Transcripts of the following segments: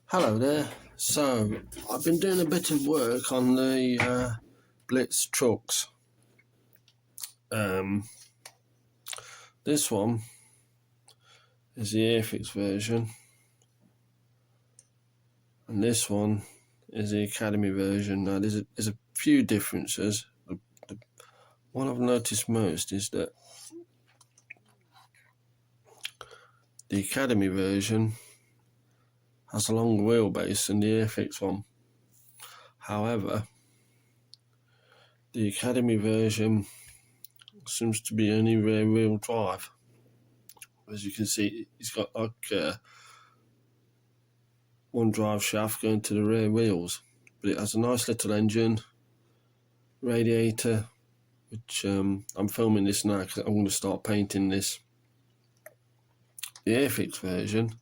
Hello there. So I've been doing a bit of work on the Blitz trucks. This one is the airfix version, and this one is the Academy version. Now there's a few differences. The one I've noticed most is that the Academy version has a longer wheelbase than the airfix one. However, the Academy version seems to be only rear wheel drive. As you can see, it's got like one drive shaft going to the rear wheels, but it has a nice little engine, radiator, which I'm filming this now because I'm going to start painting this. The airfix version,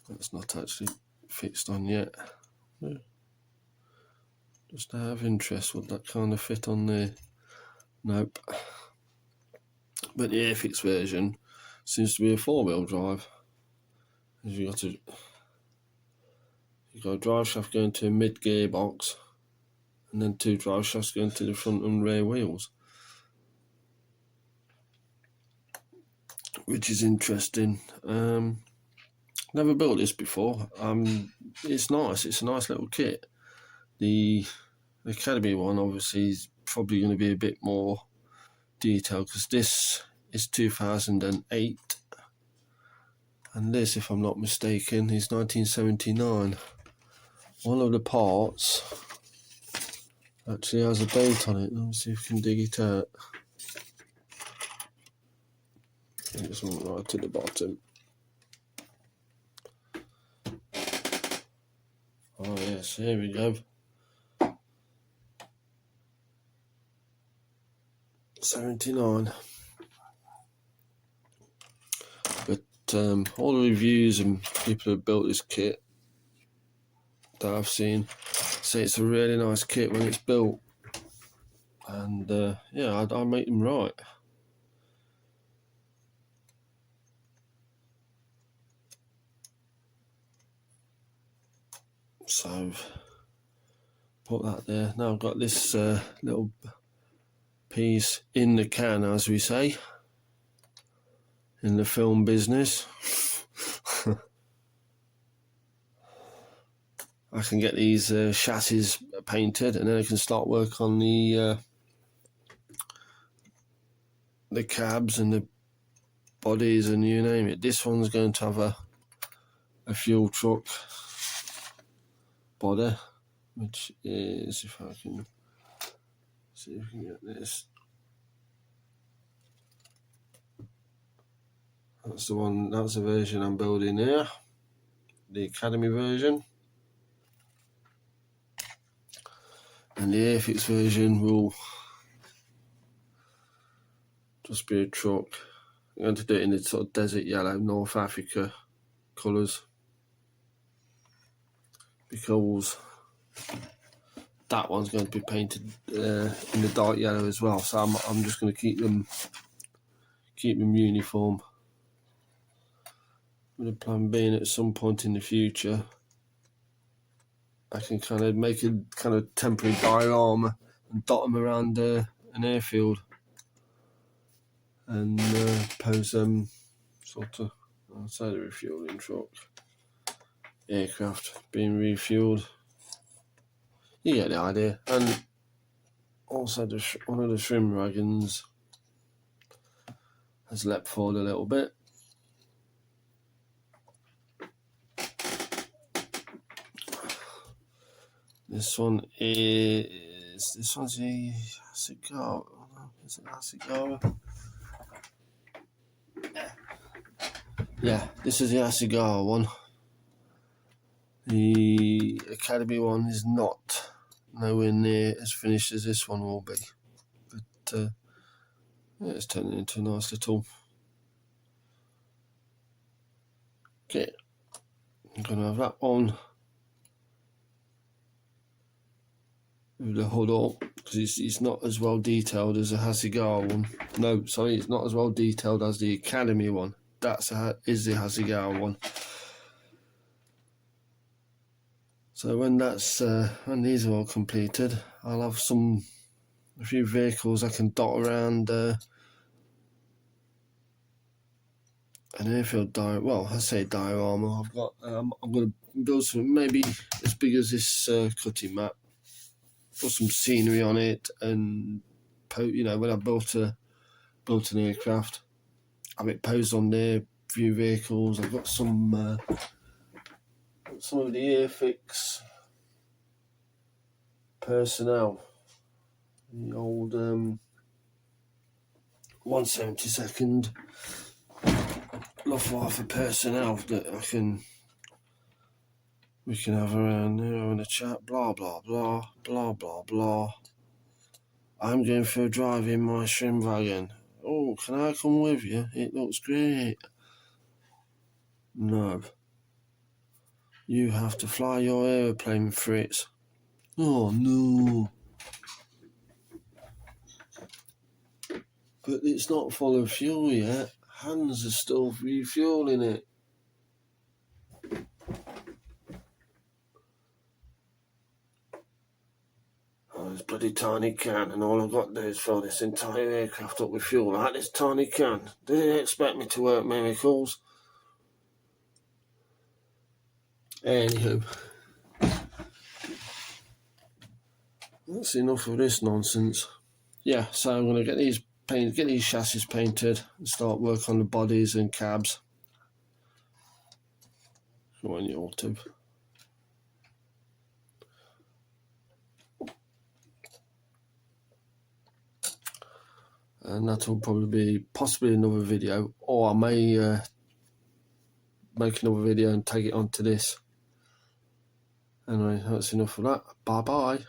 that's not actually fixed on yet. Just out of interest, would that kind of fit on there? Nope. But the airfix version seems to be a four-wheel drive. You've got a drive shaft going to a mid-gear box, and then two drive shafts going to the front and rear wheels, which is interesting. Never built this before. It's nice. It's a nice little kit. The Academy one obviously is probably going to be a bit more detailed because this is 2008, and this, if I'm not mistaken, is 1979. One of the parts actually has a date on it. Let me see if I can dig it out. It's right at the bottom. Oh yes, here we go. 79. But all the reviews and people who have built this kit that I've seen say it's a really nice kit when it's built, and yeah, I make them right. So put that there. Now I've got this little piece in the can, as we say in the film business. I can get these chassis painted, and then I can start work on the cabs and the bodies and you name it. This one's going to have a fuel truck body, which is, if I can see if we can get this, that's the one, that's the version I'm building here, the Academy version. And the airfix version will just be a truck. I'm going to do it in the sort of desert yellow, North Africa colours, because that one's going to be painted in the dark yellow as well. So I'm just going to keep them uniform. With the plan being, at some point in the future, I can kind of make a kind of temporary diorama and dot them around an airfield, and pose them sort of outside the refueling truck, aircraft being refueled. You get the idea. And also one of the trim wagons has leapt forward a little bit. This one's a cigar. Is it a cigar? Yeah, this is the Cigar one. The Academy one is not nowhere near as finished as this one will be, but yeah, it's turning into a nice little kit. I'm going to have that one with the hood up, because it's not as well detailed as a Cigar one. No, sorry, it's not as well detailed as the Academy one. Is the Cigar one. So when these are all completed, I'll have a few vehicles I can dot around an airfield diorama. I've got. I'm going to build some maybe as big as this cutting mat. Put some scenery on it, and when I built an aircraft, have it posed on there. Few vehicles. I've got some of the airfix personnel, the old 172nd Luftwaffe personnel that we can have around there having a chat. Blah blah blah blah blah blah. I'm going for a drive in my shrimp wagon. Oh, can I come with you? It looks great. No. You have to fly your aeroplane, Fritz. Oh no. But it's not full of fuel yet. Hans are still refueling it. Oh, this bloody tiny can, and all I've got to do is fill this entire aircraft up with fuel like this tiny can. Do they expect me to work miracles? Anywho, that's enough of this nonsense. Yeah, so I'm going to get these chassis painted and start work on the bodies and cabs. On YouTube. And that will probably be possibly another video, or I may make another video and take it onto this. Anyway, that's enough of that. Bye bye.